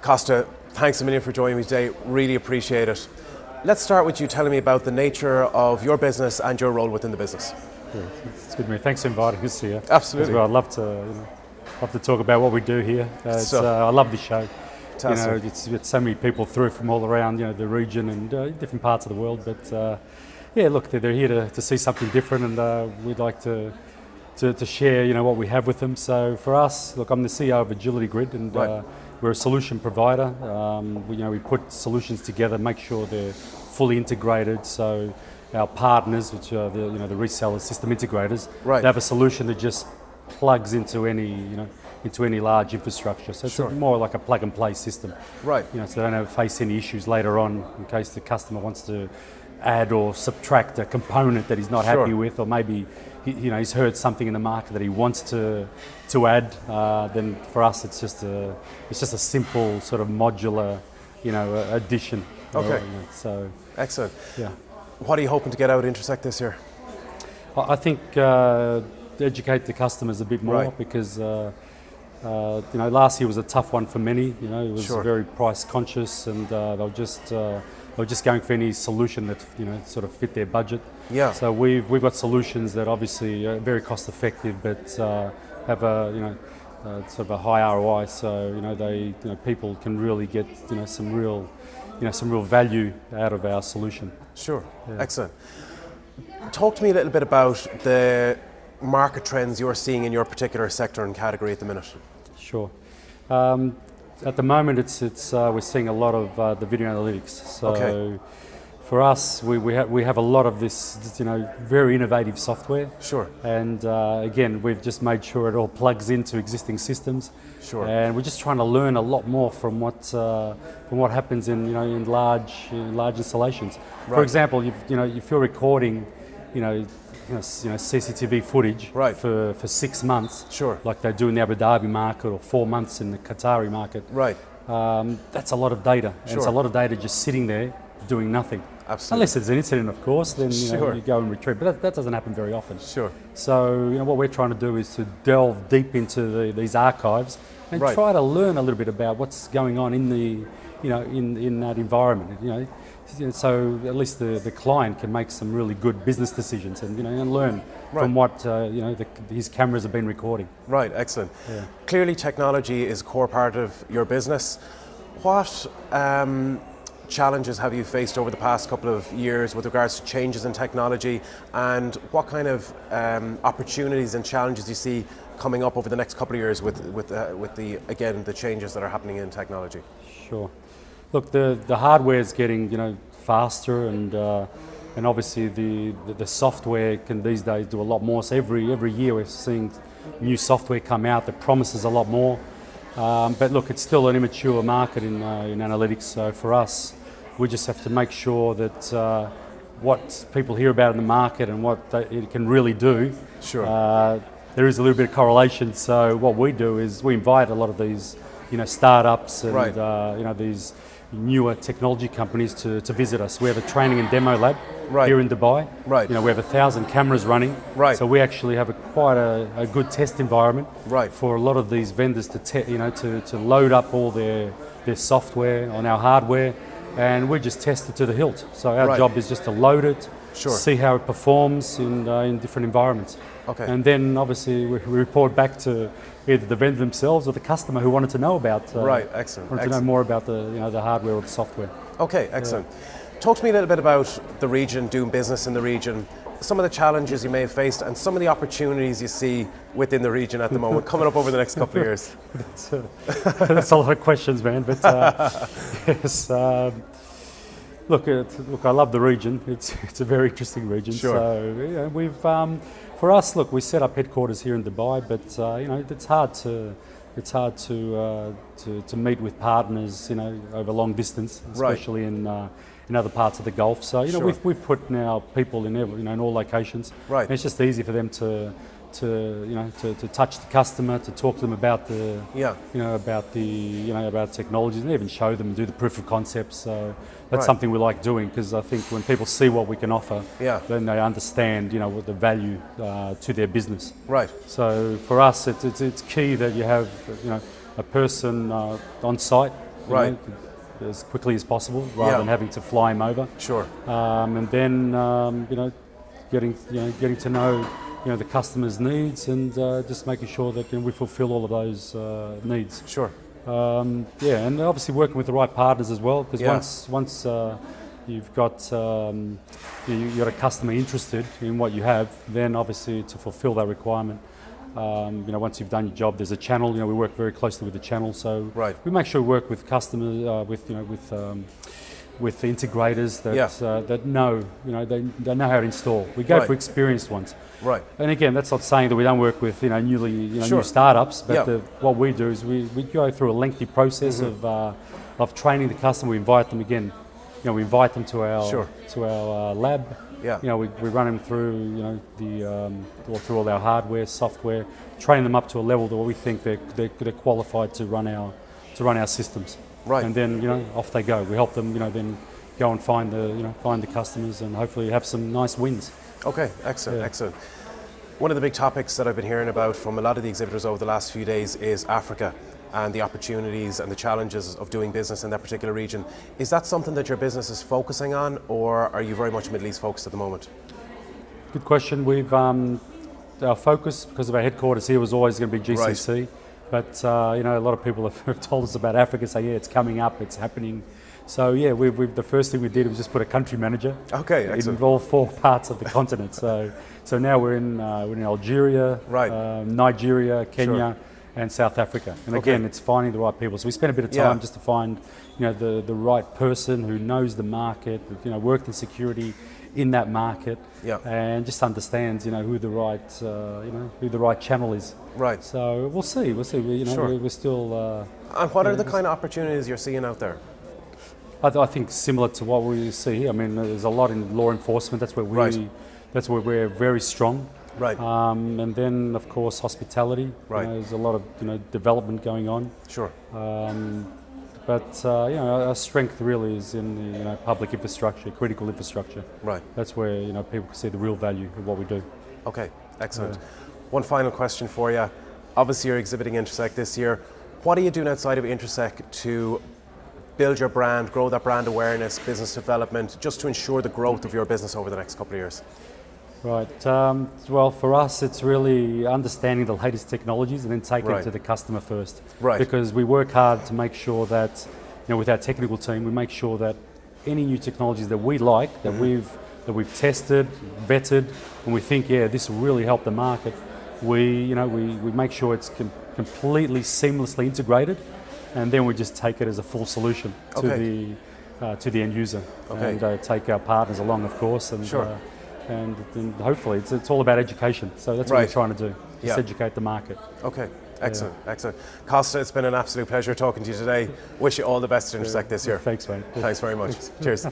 Costa, thanks a million for joining me today. Really appreciate it. Let's start with you telling me about the nature of your business and your role within the business. Yeah, it's good, man. Thanks for inviting us here. Absolutely. As well. I'd love to talk about what we do here. I love this show. Fantastic. It's so many people through from all around, the region and different parts of the world. But look, they're here to see something different, and we'd like to share, what we have with them. So for us, look, I'm the CEO of AgilityGrid, and we're a solution provider. We put solutions together, make sure they're fully integrated. So our partners, which are the resellers, system integrators, they have a solution that just plugs into any large infrastructure. So it's more like a plug and play system. Right. So they don't face any issues later on in case the customer wants to add or subtract a component that he's not happy with, or maybe he's heard something in the market that he wants to add. Then for us, it's just a simple sort of modular, addition. Okay. So excellent. Yeah. What are you hoping to get out of Intersec this year? I think educate the customers a bit more, because last year was a tough one for many. It was very price conscious, and they were just going for any solution that sort of fit their budget. Yeah. So we've got solutions that obviously are very cost effective, but have a sort of a high ROI. So people can really get some real value out of our solution. Sure. Yeah. Excellent. Talk to me a little bit about the market trends you're seeing in your particular sector and category at the minute. Sure. At the moment, we're seeing a lot of the video analytics. So for us, we have a lot of this very innovative software. Sure. And again, we've just made sure it all plugs into existing systems. Sure. And we're just trying to learn a lot more from what happens in large installations. Right. For example, if you're recording, CCTV footage for 6 months, like they do in the Abu Dhabi market, or 4 months in the Qatari market. Right. That's a lot of data. And it's a lot of data just sitting there doing nothing. Absolutely. Unless there's an incident, of course, then you go and retrieve. But that doesn't happen very often. Sure. So what we're trying to do is to delve deep into these archives and try to learn a little bit about what's going on in the in that environment. So at least the client can make some really good business decisions and and learn from what his cameras have been recording. Right, excellent. Yeah. Clearly, technology is a core part of your business. What challenges have you faced over the past couple of years with regards to changes in technology, and what kind of opportunities and challenges you see coming up over the next couple of years with the changes that are happening in technology? Sure. Look, the hardware is getting faster, and obviously the software can these days do a lot more. So every year we're seeing new software come out that promises a lot more. But look, it's still an immature market in analytics. So for us, we just have to make sure that what people hear about in the market and what it can really do. Sure. There is a little bit of correlation. So what we do is we invite a lot of these startups and these newer technology companies to visit us. We have a training and demo lab here in Dubai. Right. We have 1,000 cameras running. Right. So we actually have quite a good test environment for a lot of these vendors to load up all their software on our hardware, and we just test it to the hilt. So our job is just to load it, see how it performs in different environments. Okay. And then obviously we report back to either the vendor themselves or the customer who wanted to know about. Excellent. Wanted to know more about the hardware or the software. Okay, excellent. Yeah. Talk to me a little bit about the region, doing business in the region, some of the challenges you may have faced, and some of the opportunities you see within the region at the moment, coming up over the next couple of years. That's a lot of questions, man. But yes. Look, I love the region. It's a very interesting region. Sure. So we've for us, look, we set up headquarters here in Dubai, but it's hard to meet with partners, over long distance, especially in other parts of the Gulf. So we've put now people in all locations. Right. And it's just easy for them to touch the customer, to talk to them about about technologies, and even show them and do the proof of concepts. So that's something we like doing, because I think when people see what we can offer, then they understand what the value to their business. Right. So for us, it's key that you have a person on site right, as quickly as possible, rather than having to fly him over. Sure. And then getting to know the customer's needs and just making sure that we fulfil all of those needs. Sure. And obviously working with the right partners as well, because once you've got a customer interested in what you have, then obviously to fulfil that requirement, once you've done your job, there's a channel. We work very closely with the channel, so we make sure we work with customers, with the integrators that know, they know how to install. We go for experienced ones. Right. And again, that's not saying that we don't work with new startups, but what we do is we go through a lengthy process of training the customer. We invite them again. We invite them to our lab. Yeah. We run them through through all our hardware, software, train them up to a level that we think they're qualified to run our systems. Right. And then off they go. We help them then go and find the customers and hopefully have some nice wins. Okay, excellent, excellent. One of the big topics that I've been hearing about from a lot of the exhibitors over the last few days is Africa and the opportunities and the challenges of doing business in that particular region. Is that something that your business is focusing on, or are you very much Middle East focused at the moment? Good question. We've our focus, because of our headquarters here, was always going to be GCC. Right. But a lot of people have told us about Africa, say it's coming up, it's happening. So we've the first thing we did was just put a country manager in all 4 parts of the continent. So now we're in Algeria, Nigeria, Kenya, and South Africa. And again, it's finding the right people. So we spent a bit of time just to find the right person who knows the market, worked in security in that market, and just understands who the right channel is. Right. So we'll see. We're still. And what are the kind of opportunities you're seeing out there? I think similar to what we see here. I mean, there's a lot in law enforcement. That's where we're very strong. Right. And then, of course, hospitality. Right. There's a lot of development going on. Sure. But our strength really is in the public infrastructure, critical infrastructure. Right. That's where people can see the real value of what we do. Okay. Excellent. One final question for you. Obviously, you're exhibiting Intersec this year. What are you doing outside of Intersec to build your brand, grow that brand awareness, business development, just to ensure the growth of your business over the next couple of years? Right. Well, for us, it's really understanding the latest technologies and then taking it to the customer first. Right. Because we work hard to make sure that, with our technical team, we make sure that any new technologies that we like, that we've tested, vetted, and we think, this will really help the market, we make sure it's completely seamlessly integrated, and then we just take it as a full solution to the end user, and take our partners along, of course, and and hopefully it's all about education. So that's what we're trying to do, just educate the market. Okay, excellent, excellent. Costa, it's been an absolute pleasure talking to you today. Wish you all the best at Intersec this year. Thanks, mate. Thanks very much. Cheers.